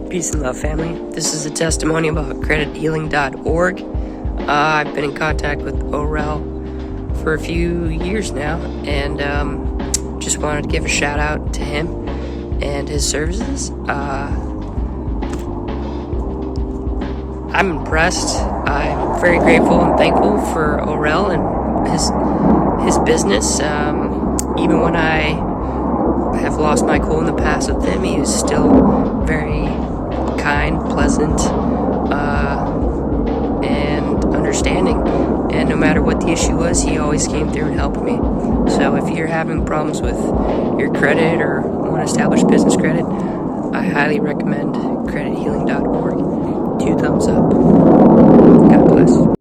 Peace and love, family. This is a testimony about credithealing.org. I've been in contact with Orel for a few years now, and just wanted to give a shout out to him and his services. I'm impressed. I'm very grateful and thankful for Orel and his business. Even when I have lost my cool in the past with him, he was still very kind, pleasant, and understanding. And no matter what the issue was, he always came through and helped me. So if you're having problems with your credit or want to establish business credit, I highly recommend credithealing.org. 2 thumbs up. God bless.